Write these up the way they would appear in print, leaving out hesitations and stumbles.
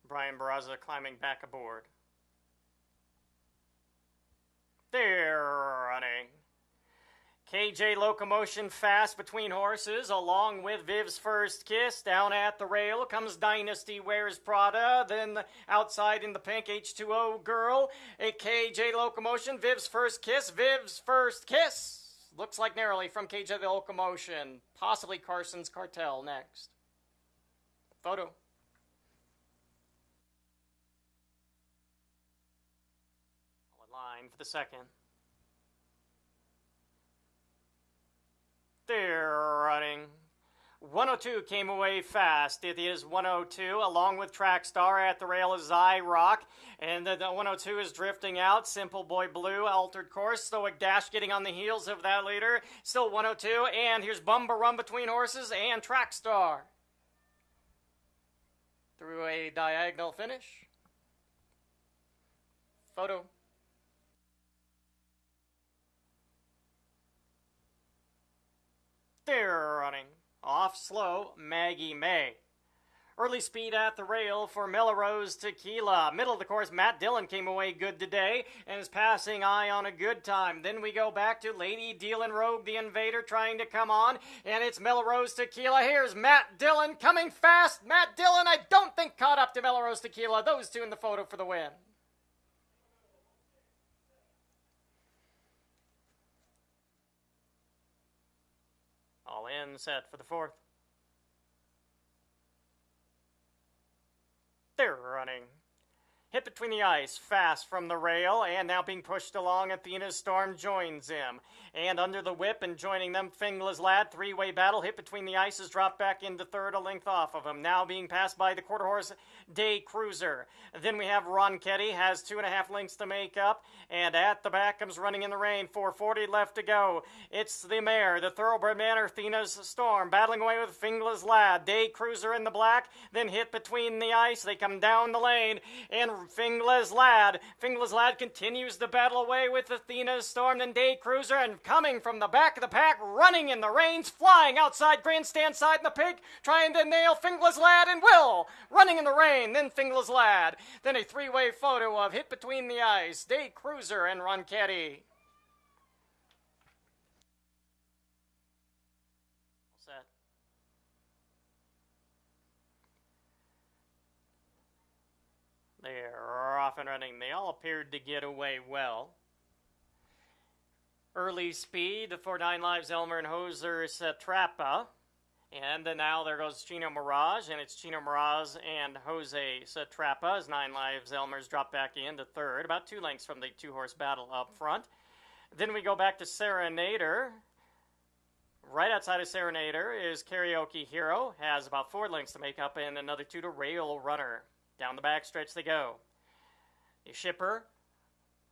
Brian Barraza climbing back aboard. They're running. KJ Locomotion fast between horses, along with Viv's First Kiss. Down at the rail comes Dynasty Wears Prada. Then outside in the pink, H2O Girl. A KJ Locomotion, Viv's First Kiss, Viv's First Kiss. Looks like narrowly from KJ Locomotion. Possibly Carson's Cartel next. Photo. Line for the second. They're running. 102 came away fast. It is 102, along with Trackstar. At the rail is I Rock, and the 102 is drifting out. Simple Boy Blue, Altered Course. Stoic Dash getting on the heels of that leader. Still 102, and here's Bumba Rum between horses and Trackstar. Through a diagonal finish. Photo. They're running. Off slow, Maggie May. Early speed at the rail for Melrose Tequila. Middle of the course, Matt Dillon came away good today and is passing Eye on a Good Time. Then we go back to Lady Dealin' Rogue, the Invader, trying to come on, and it's Melrose Tequila. Here's Matt Dillon coming fast. Matt Dillon, I don't think caught up to Melrose Tequila. Those two in the photo for the win. All in, set for the fourth. They're running. Hit between the ice, fast from the rail, and now being pushed along. Athena's Storm joins him. And under the whip and joining them, Fingla's Lad, three-way battle. Hit between the ice is dropped back into third, a length off of him. Now being passed by the quarter horse, Day Cruiser. Then we have Ronchetti, has 2.5 lengths to make up. And at the back comes Running in the Rain, 4:40 left to go. It's the mare, the thoroughbred man, Athena's Storm, battling away with Fingla's Lad. Day Cruiser in the black, then hit between the ice. They come down the lane, and Fingla's Lad continues to battle away with Athena's Storm, then Day Cruiser, and coming from the back of the pack, running in the reins, flying outside grandstand side in the pink, trying to nail Fingla's Lad, and will, running in the rain, then Fingla's Lad, then a three-way photo of Hit Between the Ice, Day Cruiser, and Ronchetti. Set. They're off and running. They all appeared to get away well. Early speed for 9 Lives, Elmer and Hoser Satrapa. And then now there goes Chino Mirage, and it's Chino Mirage and Jose Satrapa as 9 Lives, Elmer's drop back into third, about 2 lengths from the 2-horse battle up front. Then we go back to Serenader. Right outside of Serenader is Karaoke Hero, has about 4 lengths to make up, and another 2 to Rail Runner. Down the backstretch they go. The shipper,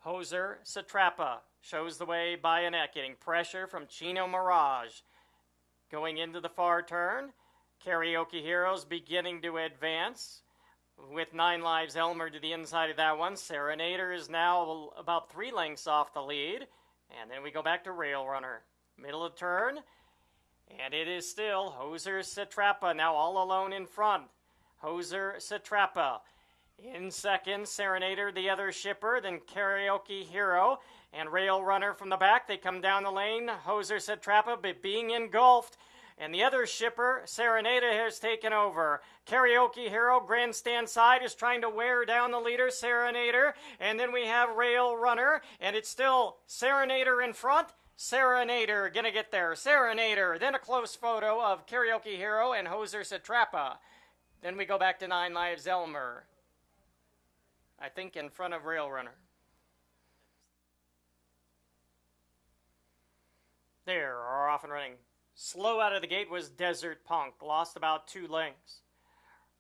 Hoser Satrapa, shows the way by a neck, getting pressure from Chino Mirage. Going into the far turn, Karaoke Heroes beginning to advance. With 9 Lives, Elmer to the inside of that one. Serenader is now about 3 lengths off the lead. And then we go back to Rail Runner. Middle of turn, and it is still Hoser Satrapa now all alone in front. Hoser Satrapa in second, Serenader, the other shipper, then Karaoke Hero, and Rail Runner from the back. They come down the lane, Hoser Satrapa being engulfed, and the other shipper, Serenader, has taken over. Karaoke Hero, grandstand side, is trying to wear down the leader, Serenader, and then we have Rail Runner, and it's still Serenader in front. Serenader gonna get there. Serenader, then a close photo of Karaoke Hero and Hoser Satrapa. Then we go back to 9 Lives Elmer. I think in front of Rail Runner. There, are off and running. Slow out of the gate was Desert Punk. Lost about 2 lengths.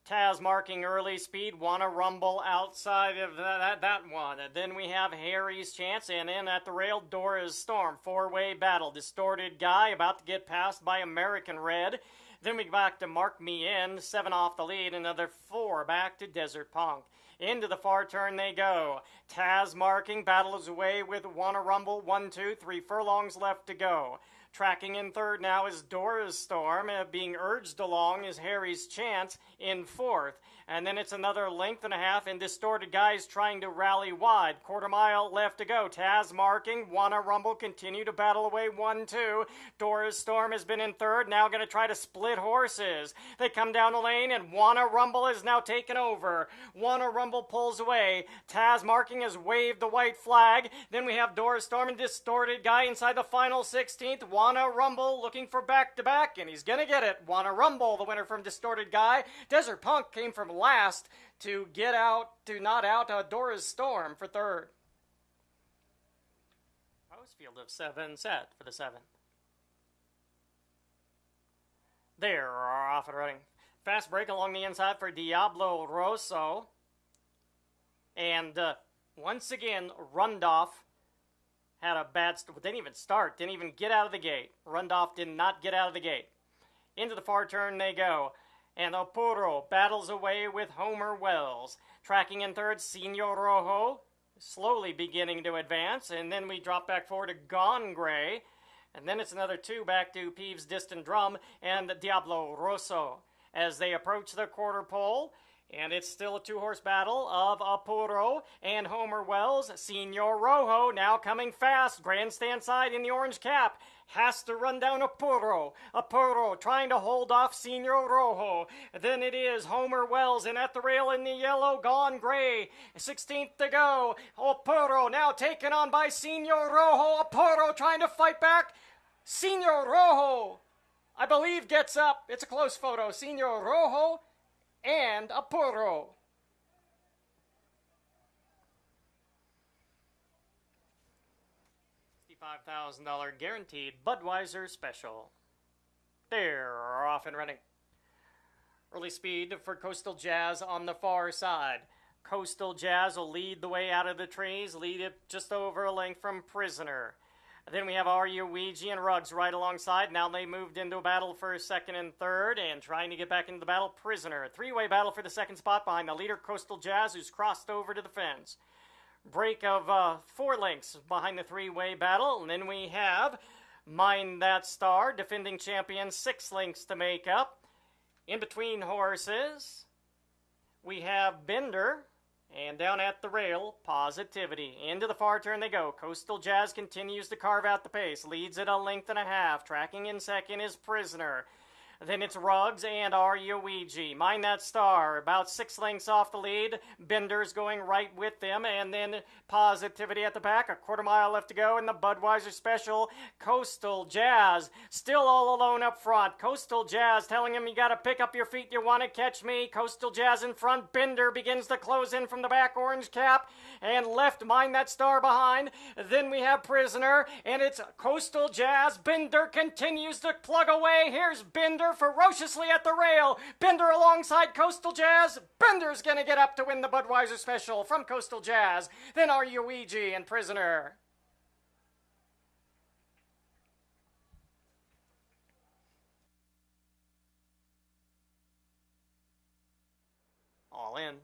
Taz marking early speed. Wanna Rumble outside of that one. And then we have Harry's Chance. And then at the rail, Dora's Storm. 4-way battle. Distorted Guy about to get passed by American Red. Then we go back to Mark Me In. 7 off the lead. Another 4 back to Desert Punk. Into the far turn they go. Taz marking, battles away with Wanna Rumble, 1, 2, 3 furlongs left to go. Tracking in third now is Dora's Storm. Being urged along is Harry's Chance in fourth. And then it's another length and a half, and Distorted Guys trying to rally wide. Quarter mile left to go. Taz marking. Wanna Rumble continue to battle away 1-2. Dora's Storm has been in third. Now going to try to split horses. They come down the lane, and Wanna Rumble is now taken over. Wanna Rumble pulls away. Taz marking has waved the white flag. Then we have Dora's Storm and Distorted Guy inside the final 16th. Wanna Rumble looking for back-to-back, and he's going to get it. Wanna Rumble, the winner from Distorted Guy. Desert Punk came from last to not out Dora's Storm for third. Post field of 7 set for the 7th. They're off and running. Fast break along the inside for Diablo Rosso. And once again, Rundolph had a bad start. Didn't even start. Didn't even get out of the gate. Rundolph did not get out of the gate. Into the far turn they go. And Apuro battles away with Homer Wells. Tracking in third, Senor Rojo, slowly beginning to advance. And then we drop back forward to Gone Gray. And then it's another 2 back to Peeves' Distant Drum and Diablo Rosso as they approach the quarter pole. And it's still a 2-horse battle of Apuro and Homer Wells. Senor Rojo now coming fast. Grandstand side in the orange cap. Has to run down Apuro. Apuro trying to hold off Senor Rojo. Then it is Homer Wells, and at the rail in the yellow, Gone Gray. 16th to go. Apuro now taken on by Senor Rojo. Apuro trying to fight back. Senor Rojo, I believe, gets up. It's a close photo. Senor Rojo and Apuro. $5,000 guaranteed Budweiser special. They're off and running. Early speed for Coastal Jazz on the far side. Coastal Jazz will lead the way out of the trees, lead it just over a length from Prisoner. Then we have Arya Ouija and Ruggs right alongside. Now they moved into a battle for second and third, and trying to get back into the battle, Prisoner. 3-way battle for the second spot behind the leader, Coastal Jazz, who's crossed over to the fence. Break of 4 lengths behind the 3-way battle. And then we have Mind That Star, defending champion, 6 lengths to make up. In between horses, we have Bender. And down at the rail, Positivity. Into the far turn they go. Coastal Jazz continues to carve out the pace. Leads it a length and a half. Tracking in second is Prisoner. Then it's Ruggs and Arya Ouija. Mind That Star, about 6 lengths off the lead. Bender's going right with them. And then Positivity at the back. A quarter mile left to go in the Budweiser Special. Coastal Jazz still all alone up front. Coastal Jazz telling him, you got to pick up your feet. You want to catch me. Coastal Jazz in front. Bender begins to close in from the back. Orange cap. And left Mind That Star behind. Then we have Prisoner. And it's Coastal Jazz. Bender continues to plug away. Here's Bender ferociously at the rail. Bender alongside Coastal Jazz. Bender's going to get up to win the Budweiser Special from Coastal Jazz. Then Arya Ouija and Prisoner. All in.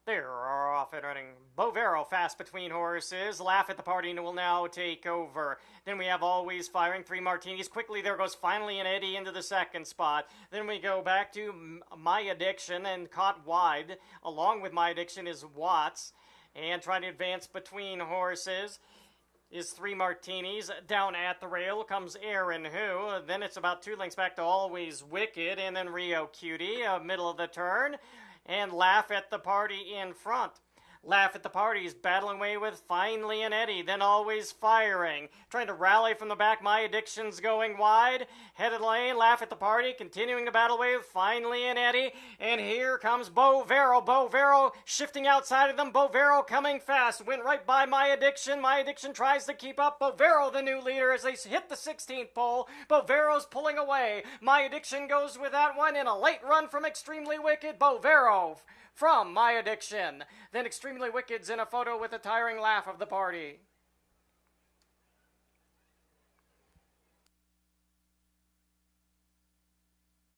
They're off and running. Bovero fast between horses. Laugh at the Party will now take over. Then we have Always Firing, 3 martinis. Quickly there goes Finally an Eddie into the second spot. Then we go back to My Addiction and caught wide. Along with My Addiction is Watts. And trying to advance between horses is 3 martinis. Down at the rail comes Aaron Who. Then it's about 2 lengths back to Always Wicked. And then Rio Cutie, middle of the turn. And Laugh at the Party in front. Laugh at the Party is battling away with Finally an Eddie, then Always Firing. Trying to rally from the back, My Addiction's going wide. Headed lane, Laugh at the Party, continuing to battle away with Finally an Eddie. And here comes Bovero. Bovero shifting outside of them. Bovero coming fast. Went right by My Addiction. My Addiction tries to keep up. Bovero, the new leader, as they hit the 16th pole. Bovero's pulling away. My Addiction goes with that one in a late run from Extremely Wicked. Bovero from My Addiction. Then Extremely Wicked's in a photo with a tiring Laugh of the Party.